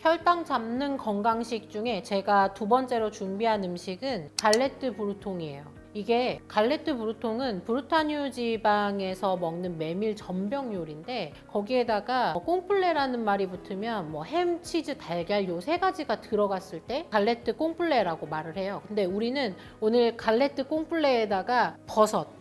혈당 잡는 건강식 중에 제가 두 번째로 준비한 음식은 갈레트 브루통이에요. 이게 갈레트 브루통은 브루타뉴 지방에서 먹는 메밀 전병 요리인데 거기에다가 꽁플레라는 말이 붙으면 햄, 치즈, 달걀 요 세 가지가 들어갔을 때 갈레트 꽁플레라고 말을 해요. 근데 우리는 오늘 갈레트 꽁플레에다가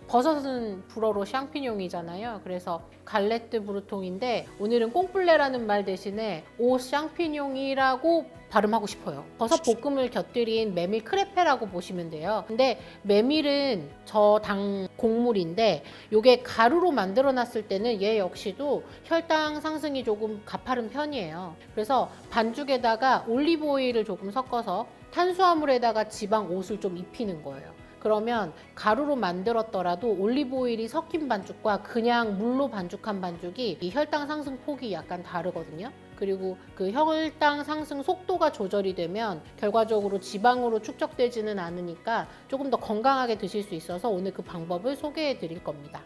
버섯은 불어로 샹피뇽이잖아요. 그래서 갈레트 브루통인데 오늘은 꽁플레라는 말 대신에 오 샹피뇽이라고 발음하고 싶어요. 버섯 볶음을 곁들인 메밀 크레페라고 보시면 돼요. 근데 메밀은 저당 곡물인데 이게 가루로 만들어 놨을 때는 얘 역시도 혈당 상승이 조금 가파른 편이에요. 그래서 반죽에다가 올리브 오일을 조금 섞어서 탄수화물에다가 지방 옷을 좀 입히는 거예요. 그러면 가루로 만들었더라도 올리브 오일이 섞인 반죽과 그냥 물로 반죽한 반죽이 이 혈당 상승 폭이 약간 다르거든요. 그리고 그 혈당 상승 속도가 조절이 되면 결과적으로 지방으로 축적되지는 않으니까 조금 더 건강하게 드실 수 있어서 오늘 그 방법을 소개해 드릴 겁니다.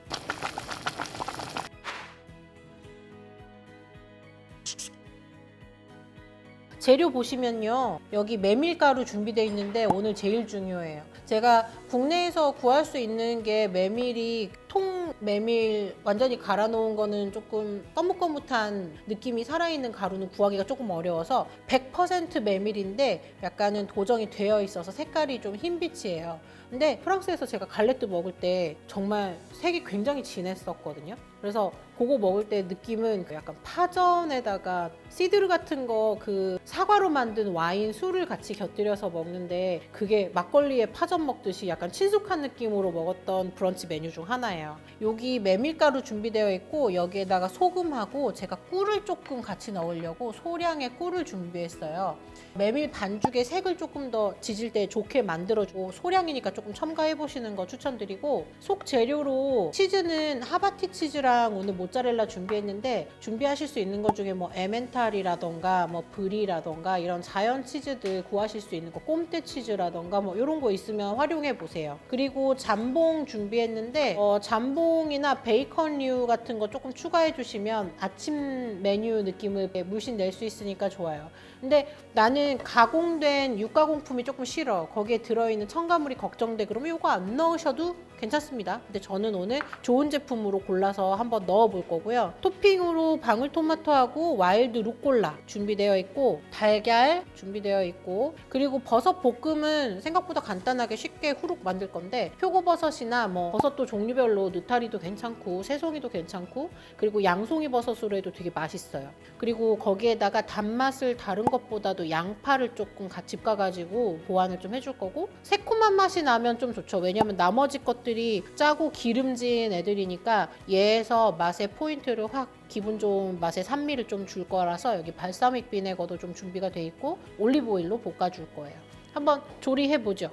재료 보시면요, 여기 메밀가루 준비되어 있는데 오늘 제일 중요해요. 제가 국내에서 구할 수 있는 게 메밀이 통 메밀 완전히 갈아 놓은 거는 조금 거뭇거뭇한 느낌이 살아있는 가루는 구하기가 조금 어려워서 100% 메밀인데 약간은 도정이 되어 있어서 색깔이 좀 흰빛이에요. 근데 프랑스에서 제가 갈레트 먹을 때 정말 색이 굉장히 진했었거든요. 그래서 그거 먹을 때 느낌은 약간 파전에다가 시드르 같은 거 그 사과로 만든 와인 술을 같이 곁들여서 먹는데 그게 막걸리에 파전 먹듯이 약간 친숙한 느낌으로 먹었던 브런치 메뉴 중 하나예요. 여기 메밀가루 준비되어 있고 여기에다가 소금하고 제가 꿀을 조금 같이 넣으려고 소량의 꿀을 준비했어요. 메밀 반죽의 색을 조금 더 지질 때 좋게 만들어주고 소량이니까 조금 첨가해 보시는 거 추천드리고 속 재료로 치즈는 하바티 치즈랑 오늘 모짜렐라 준비했는데 준비하실 수 있는 것 중에 에멘탈이라던가 브리라던가 이런 자연 치즈들 구하실 수 있는 거 꼼테 치즈라던가 이런 거 있으면 활용해 보세요. 그리고 잠봉 준비했는데 잠봉이나 베이컨류 같은 거 조금 추가해 주시면 아침 메뉴 느낌을 물씬 낼 수 있으니까 좋아요. 근데 나는 가공된 육가공품이 조금 싫어. 거기에 들어있는 첨가물이 걱정돼. 그러면 이거 안 넣으셔도 괜찮습니다. 근데 저는 오늘 좋은 제품으로 골라서 한번 넣어 볼 거고요. 토핑으로 방울토마토하고 와일드 루꼴라 준비되어 있고 달걀 준비되어 있고 그리고 버섯 볶음은 생각보다 간단하게 쉽게 후룩 만들 건데 표고버섯이나 버섯도 종류별로 느타리도 괜찮고 새송이도 괜찮고 그리고 양송이 버섯으로 해도 되게 맛있어요. 그리고 거기에다가 단맛을 다른 것보다도 양파를 조금 같이 볶아가지고 보완을 좀 해줄 거고 새콤한 맛이 나면 좀 좋죠. 왜냐면 나머지 것들이 짜고 기름진 애들이니까 얘에서 맛의 포인트를 확 기분 좋은 맛의 산미를 좀 줄 거라서 여기 발사믹 비네거도 좀 준비가 돼 있고 올리브 오일로 볶아줄 거예요. 한번 조리해 보죠.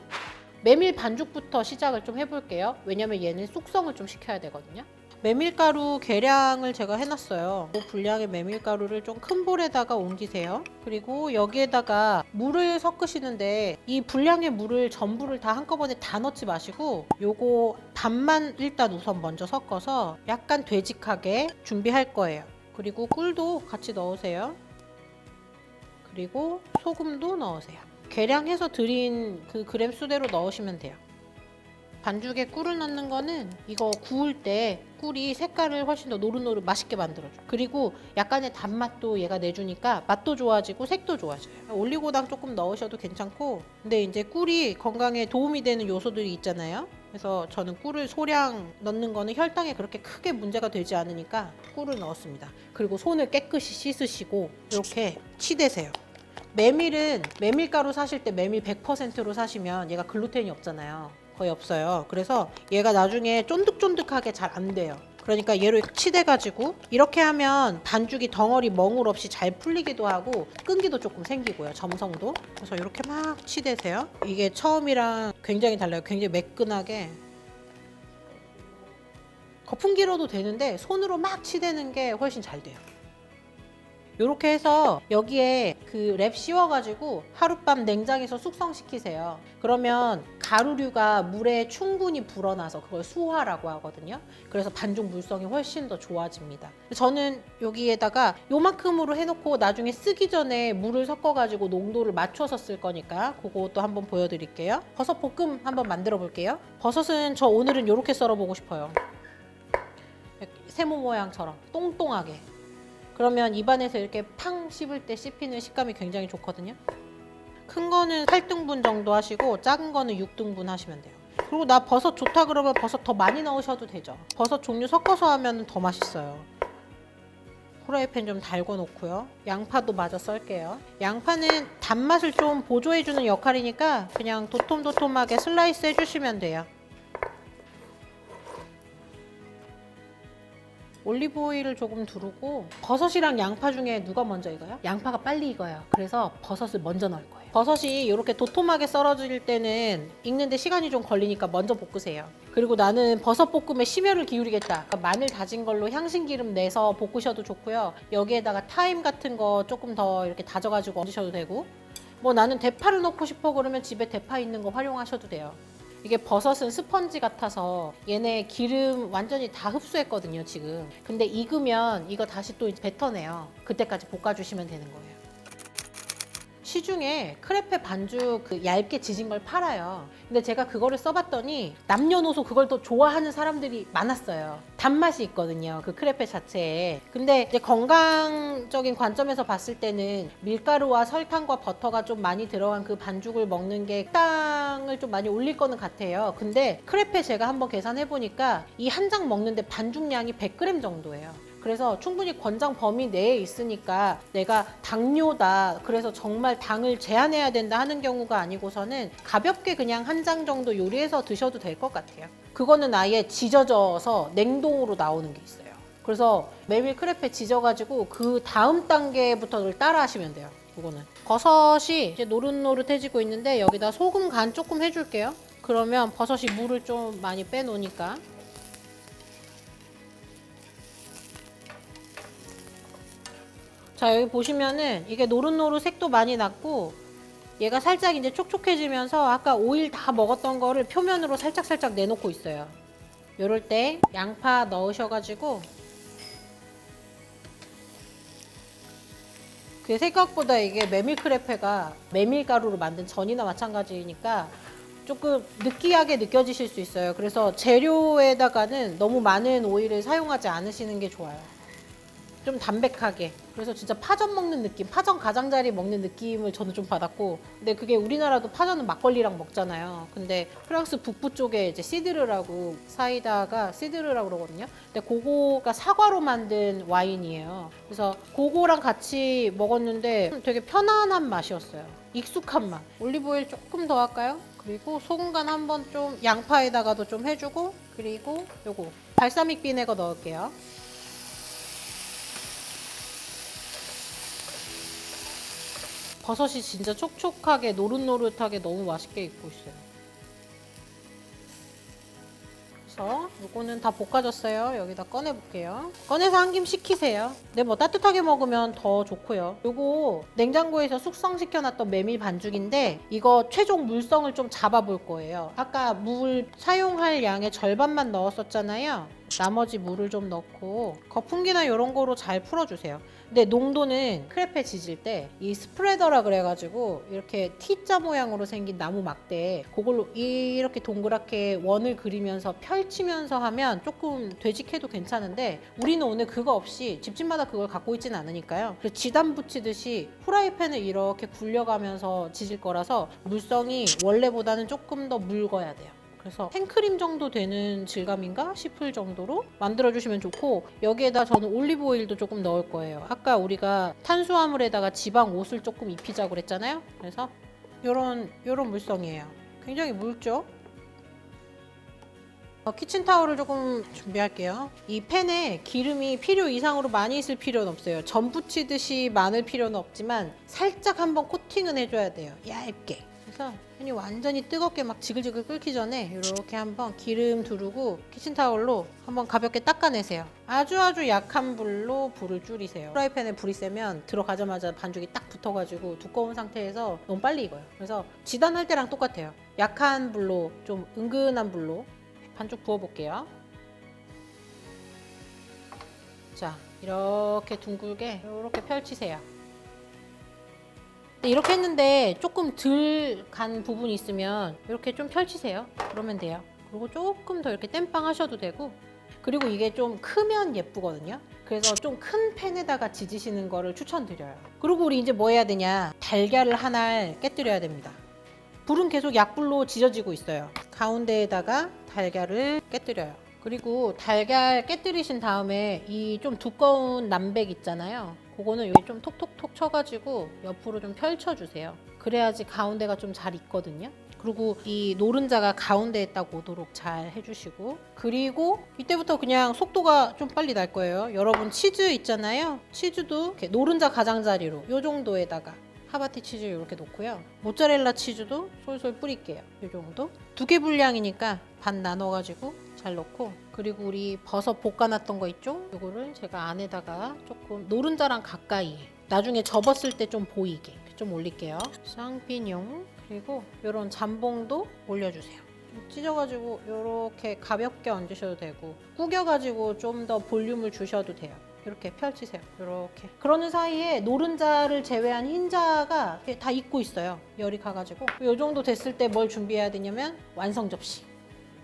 메밀 반죽부터 시작을 좀 해볼게요. 왜냐면 얘는 숙성을 좀 시켜야 되거든요. 메밀가루 계량을 제가 해놨어요. 분량의 메밀가루를 좀 큰 볼에다가 옮기세요. 그리고 여기에다가 물을 섞으시는데 이 분량의 물을 전부를 다 한꺼번에 다 넣지 마시고 요거 반만 일단 우선 먼저 섞어서 약간 되직하게 준비할 거예요. 그리고 꿀도 같이 넣으세요. 그리고 소금도 넣으세요. 계량해서 드린 그 그램 수대로 넣으시면 돼요. 반죽에 꿀을 넣는 거는 이거 구울 때 꿀이 색깔을 훨씬 더 노릇노릇 맛있게 만들어줘. 그리고 약간의 단맛도 얘가 내주니까 맛도 좋아지고 색도 좋아져요. 올리고당 조금 넣으셔도 괜찮고 근데 이제 꿀이 건강에 도움이 되는 요소들이 있잖아요. 그래서 저는 꿀을 소량 넣는 거는 혈당에 그렇게 크게 문제가 되지 않으니까 꿀을 넣었습니다. 그리고 손을 깨끗이 씻으시고 이렇게 치대세요. 메밀은 메밀가루 사실 때 메밀 100%로 사시면 얘가 글루텐이 없잖아요. 거의 없어요. 그래서 얘가 나중에 쫀득쫀득하게 잘 안 돼요. 그러니까 얘를 치대가지고 이렇게 하면 반죽이 덩어리 멍울 없이 잘 풀리기도 하고 끈기도 조금 생기고요. 점성도. 그래서 이렇게 막 치대세요. 이게 처음이랑 굉장히 달라요. 굉장히 매끈하게. 거품기로도 되는데 손으로 막 치대는 게 훨씬 잘 돼요. 이렇게 해서 여기에 그 랩 씌워가지고 하룻밤 냉장에서 숙성시키세요. 그러면 가루류가 물에 충분히 불어나서 그걸 수화라고 하거든요. 그래서 반죽 물성이 훨씬 더 좋아집니다. 저는 여기에다가 요만큼으로 해놓고 나중에 쓰기 전에 물을 섞어가지고 농도를 맞춰서 쓸 거니까 그것도 한번 보여드릴게요. 버섯 볶음 한번 만들어 볼게요. 버섯은 저 오늘은 이렇게 썰어보고 싶어요. 세모 모양처럼 똥똥하게. 그러면 입안에서 이렇게 팡 씹을 때 씹히는 식감이 굉장히 좋거든요. 큰 거는 8등분 정도 하시고 작은 거는 6등분 하시면 돼요. 그리고 나 버섯 좋다 그러면 버섯 더 많이 넣으셔도 되죠. 버섯 종류 섞어서 하면 더 맛있어요. 후라이팬 좀 달궈 놓고요. 양파도 마저 썰게요. 양파는 단맛을 좀 보조해주는 역할이니까 그냥 도톰도톰하게 슬라이스 해주시면 돼요. 올리브 오일을 조금 두르고 버섯이랑 양파 중에 누가 먼저 익어요? 양파가 빨리 익어요. 그래서 버섯을 먼저 넣을 거예요. 버섯이 이렇게 도톰하게 썰어질 때는 익는데 시간이 좀 걸리니까 먼저 볶으세요. 그리고 나는 버섯 볶음에 심혈을 기울이겠다. 그러니까 마늘 다진 걸로 향신 기름 내서 볶으셔도 좋고요. 여기에다가 타임 같은 거 조금 더 이렇게 다져가지고 얹으셔도 되고, 뭐 나는 대파를 넣고 싶어 그러면 집에 대파 있는 거 활용하셔도 돼요. 이게 버섯은 스펀지 같아서 얘네 기름 완전히 다 흡수했거든요, 지금. 근데 익으면 이거 다시 또 뱉어내요. 그때까지 볶아주시면 되는 거예요. 시중에 크레페 반죽 그 얇게 지진 걸 팔아요. 근데 제가 그거를 써봤더니 남녀노소 그걸 더 좋아하는 사람들이 많았어요. 단맛이 있거든요, 그 크레페 자체에. 근데 이제 건강적인 관점에서 봤을 때는 밀가루와 설탕과 버터가 좀 많이 들어간 그 반죽을 먹는 게 식당을 좀 많이 올릴 거는 같아요. 근데 크레페 제가 한번 계산해 보니까 이 한 장 먹는데 반죽량이 100g 정도예요. 그래서 충분히 권장 범위 내에 있으니까 내가 당뇨다, 그래서 정말 당을 제한해야 된다 하는 경우가 아니고서는 가볍게 그냥 한 장 정도 요리해서 드셔도 될 것 같아요. 그거는 아예 지져져서 냉동으로 나오는 게 있어요. 그래서 메밀 크레페 지져가지고 그 다음 단계부터를 따라 하시면 돼요. 이거는 버섯이 이제 노릇노릇해지고 있는데 여기다 소금 간 조금 해줄게요. 그러면 버섯이 물을 좀 많이 빼놓으니까. 자, 여기 보시면은 이게 노릇노릇 색도 많이 났고 얘가 살짝 이제 촉촉해지면서 아까 오일 다 먹었던 거를 표면으로 살짝살짝 내놓고 있어요. 요럴 때 양파 넣으셔가지고, 그 생각보다 이게 메밀 크레페가 메밀가루로 만든 전이나 마찬가지니까 조금 느끼하게 느껴지실 수 있어요. 그래서 재료에다가는 너무 많은 오일을 사용하지 않으시는 게 좋아요. 좀 담백하게. 그래서 진짜 파전 먹는 느낌, 파전 가장자리 먹는 느낌을 저는 좀 받았고, 근데 그게 우리나라도 파전은 막걸리랑 먹잖아요. 근데 프랑스 북부 쪽에 이제 시드르라고, 사이다가 시드르라고 그러거든요. 근데 그거가 사과로 만든 와인이에요. 그래서 그거랑 같이 먹었는데 되게 편안한 맛이었어요. 익숙한 맛. 올리브오일 조금 더 할까요? 그리고 소금 간 한번 좀 양파에다가도 좀 해주고, 그리고 요거 발사믹 비네거 넣을게요. 버섯이 진짜 촉촉하게 노릇노릇하게 너무 맛있게 익고 있어요. 그래서 이거는 다 볶아졌어요. 여기다 꺼내볼게요. 꺼내서 한 김 식히세요. 근데 뭐 따뜻하게 먹으면 더 좋고요. 요거 냉장고에서 숙성시켜놨던 메밀 반죽인데 이거 최종 물성을 좀 잡아볼 거예요. 아까 물 사용할 양의 절반만 넣었었잖아요. 나머지 물을 좀 넣고 거품기나 이런 거로 잘 풀어주세요. 근데 농도는 크레페 지질 때 이 스프레더라 그래가지고 이렇게 T자 모양으로 생긴 나무 막대, 그걸로 이렇게 동그랗게 원을 그리면서 펼치면서 하면 조금 되직해도 괜찮은데 우리는 오늘 그거 없이 집집마다 그걸 갖고 있지는 않으니까요. 그래서 지단 붙이듯이 후라이팬을 이렇게 굴려가면서 지질 거라서 물성이 원래보다는 조금 더 묽어야 돼요. 그래서 생크림 정도 되는 질감인가 싶을 정도로 만들어주시면 좋고, 여기에다 저는 올리브 오일도 조금 넣을 거예요. 아까 우리가 탄수화물에다가 지방 옷을 조금 입히자고 그랬잖아요. 그래서 요런 물성이에요. 굉장히 묽죠? 키친타올을 조금 준비할게요. 이 팬에 기름이 필요 이상으로 많이 있을 필요는 없어요. 전 부치듯이 많을 필요는 없지만 살짝 한번 코팅은 해줘야 돼요. 얇게. 그래서 팬이 완전히 뜨겁게 막 지글지글 끓기 전에 이렇게 한번 기름 두르고 키친타올로 한번 가볍게 닦아내세요. 아주 약한 불로 불을 줄이세요. 프라이팬에 불이 세면 들어가자마자 반죽이 딱 붙어가지고 두꺼운 상태에서 너무 빨리 익어요. 그래서 지단할 때랑 똑같아요. 약한 불로, 좀 은근한 불로 반죽 부어볼게요. 자, 이렇게 둥글게 이렇게 펼치세요. 이렇게 했는데 조금 덜 간 부분이 있으면 이렇게 좀 펼치세요. 그러면 돼요. 그리고 조금 더 이렇게 땜빵 하셔도 되고, 그리고 이게 좀 크면 예쁘거든요. 그래서 좀 큰 팬에다가 지지시는 거를 추천드려요. 그리고 우리 이제 뭐 해야 되냐, 달걀을 하나 깨뜨려야 됩니다. 불은 계속 약불로 지져지고 있어요. 가운데에다가 달걀을 깨뜨려요. 그리고 달걀 깨뜨리신 다음에 이 좀 두꺼운 남백 있잖아요. 그거는 여기 좀 톡톡톡 쳐가지고 옆으로 좀 펼쳐주세요. 그래야지 가운데가 좀 잘 익거든요. 그리고 이 노른자가 가운데에 딱 오도록 잘 해주시고, 그리고 이때부터 그냥 속도가 좀 빨리 날 거예요. 여러분 치즈 있잖아요. 치즈도 이렇게 노른자 가장자리로 이 정도에다가 하바티 치즈 이렇게 놓고요. 모짜렐라 치즈도 솔솔 뿌릴게요. 이 정도. 2개 분량이니까 반 나눠가지고 잘 넣고, 그리고 우리 버섯 볶아놨던 거 있죠? 이거를 제가 안에다가 조금 노른자랑 가까이 나중에 접었을 때 좀 보이게 좀 올릴게요. 쌍피뇽, 그리고 이런 잠봉도 올려주세요. 좀 찢어가지고 이렇게 가볍게 얹으셔도 되고, 구겨가지고 좀 더 볼륨을 주셔도 돼요. 이렇게 펼치세요. 이렇게. 그러는 사이에 노른자를 제외한 흰자가 다 익고 있어요. 열이 가가지고. 이 정도 됐을 때 뭘 준비해야 되냐면 완성 접시.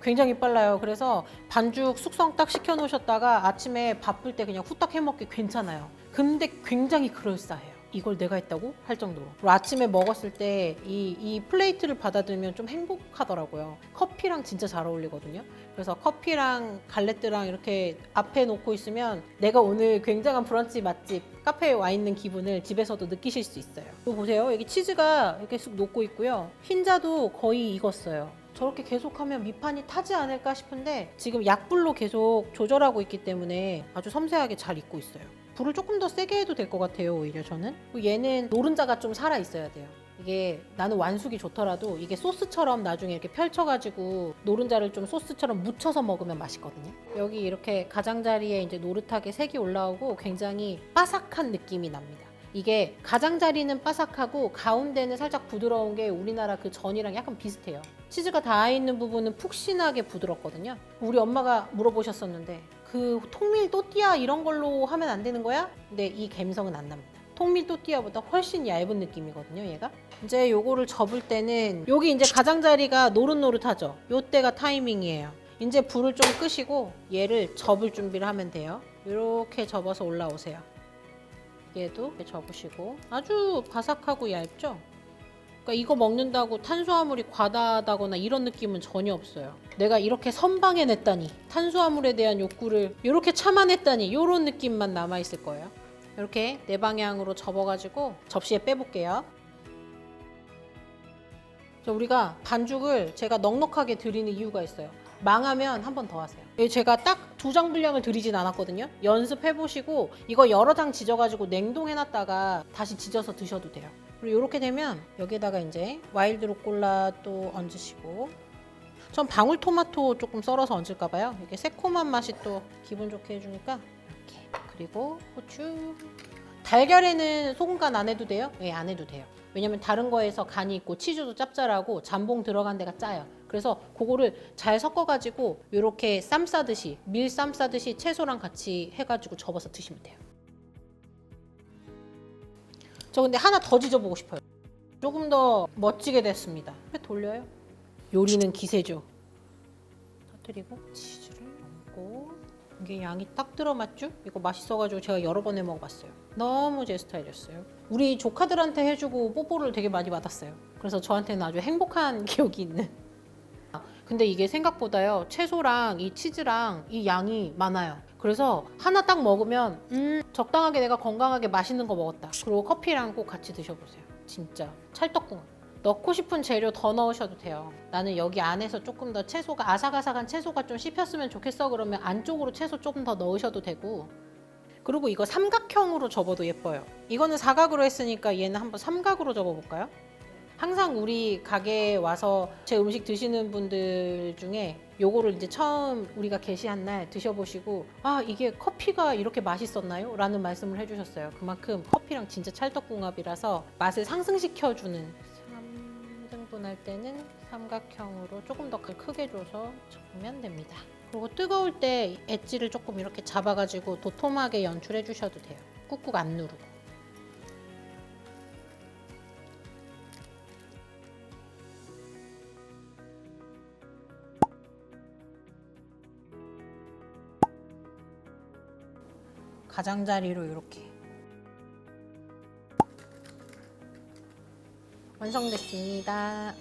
굉장히 빨라요. 그래서 반죽 숙성 딱 시켜 놓으셨다가 아침에 바쁠 때 그냥 후딱 해먹기 괜찮아요. 근데 굉장히 그럴싸해요. 이걸 내가 했다고? 할 정도로. 그리고 아침에 먹었을 때 이 플레이트를 받아들면 좀 행복하더라고요. 커피랑 진짜 잘 어울리거든요. 그래서 커피랑 갈레트랑 이렇게 앞에 놓고 있으면 내가 오늘 굉장한 브런치 맛집 카페에 와 있는 기분을 집에서도 느끼실 수 있어요. 이거 보세요. 여기 치즈가 이렇게 쑥 녹고 있고요. 흰자도 거의 익었어요. 저렇게 계속하면 밑판이 타지 않을까 싶은데 지금 약불로 계속 조절하고 있기 때문에 아주 섬세하게 잘 익고 있어요. 불을 조금 더 세게 해도 될 것 같아요. 오히려 저는. 얘는 노른자가 좀 살아 있어야 돼요. 이게 나는 완숙이 좋더라도 이게 소스처럼 나중에 이렇게 펼쳐가지고 노른자를 좀 소스처럼 묻혀서 먹으면 맛있거든요. 여기 이렇게 가장자리에 이제 노릇하게 색이 올라오고 굉장히 바삭한 느낌이 납니다. 이게 가장자리는 바삭하고 가운데는 살짝 부드러운 게 우리나라 그 전이랑 약간 비슷해요. 치즈가 닿아 있는 부분은 푹신하게 부드럽거든요. 우리 엄마가 물어보셨었는데 그 통밀 또띠아 이런 걸로 하면 안 되는 거야? 근데 이 감성은 안 납니다. 통밀 또띠아보다 훨씬 얇은 느낌이거든요, 얘가. 이제 요거를 접을 때는 여기 이제 가장자리가 노릇노릇하죠. 요때가 타이밍이에요. 이제 불을 좀 끄시고 얘를 접을 준비를 하면 돼요. 이렇게 접어서 올라오세요. 얘도 이렇게 접으시고 아주 바삭하고 얇죠? 그러니까 이거 먹는다고 탄수화물이 과다하다거나 이런 느낌은 전혀 없어요. 내가 이렇게 선방해냈다니, 탄수화물에 대한 욕구를 이렇게 참아냈다니, 이런 느낌만 남아있을 거예요. 이렇게 네 방향으로 접어가지고 접시에 빼볼게요. 우리가 반죽을 제가 넉넉하게 드리는 이유가 있어요. 망하면 한 번 더 하세요. 제가 딱 2장 분량을 드리진 않았거든요. 연습해보시고 이거 여러 장 지져가지고 냉동해놨다가 다시 지져서 드셔도 돼요. 그리고 이렇게 되면 여기에다가 이제 와일드 루꼴라 또 얹으시고, 전 방울토마토 조금 썰어서 얹을까봐요. 이게 새콤한 맛이 또 기분 좋게 해주니까 이렇게. 그리고 후추. 달걀에는 소금 간 안 해도 돼요? 네, 안 해도 돼요. 왜냐면 다른 거에서 간이 있고 치즈도 짭짤하고 잠봉 들어간 데가 짜요. 그래서 그거를 잘 섞어가지고 이렇게 쌈 싸듯이, 밀쌈 싸듯이 채소랑 같이 해가지고 접어서 드시면 돼요. 저 근데 하나 더 지져보고 싶어요. 조금 더 멋지게 됐습니다. 돌려요. 요리는 기세죠. 터뜨리고 치즈를 얹고, 이게 양이 딱 들어맞죠? 이거 맛있어가지고 제가 여러 번 해 먹어봤어요. 너무 제 스타일이었어요. 우리 조카들한테 해주고 뽀뽀를 되게 많이 받았어요. 그래서 저한테는 아주 행복한 기억이 있는. 근데 이게 생각보다요, 채소랑 이 치즈랑 이 양이 많아요. 그래서 하나 딱 먹으면 적당하게 내가 건강하게 맛있는 거 먹었다. 그리고 커피랑 꼭 같이 드셔보세요. 진짜 찰떡궁합. 넣고 싶은 재료 더 넣으셔도 돼요. 나는 여기 안에서 조금 더 채소가, 아삭아삭한 채소가 좀 씹혔으면 좋겠어. 그러면 안쪽으로 채소 조금 더 넣으셔도 되고. 그리고 이거 삼각형으로 접어도 예뻐요. 이거는 사각으로 했으니까 얘는 한번 삼각으로 접어볼까요? 항상 우리 가게에 와서 제 음식 드시는 분들 중에 요거를 이제 처음 우리가 게시한 날 드셔보시고 아 이게 커피가 이렇게 맛있었나요? 라는 말씀을 해주셨어요. 그만큼 커피랑 진짜 찰떡궁합이라서 맛을 상승시켜주는 3등분 할 때는 삼각형으로 조금 더 크게 줘서 접으면 됩니다. 그리고 뜨거울 때 엣지를 조금 이렇게 잡아가지고 도톰하게 연출해 주셔도 돼요. 꾹꾹 안 누르고. 가장자리로 이렇게 완성됐습니다.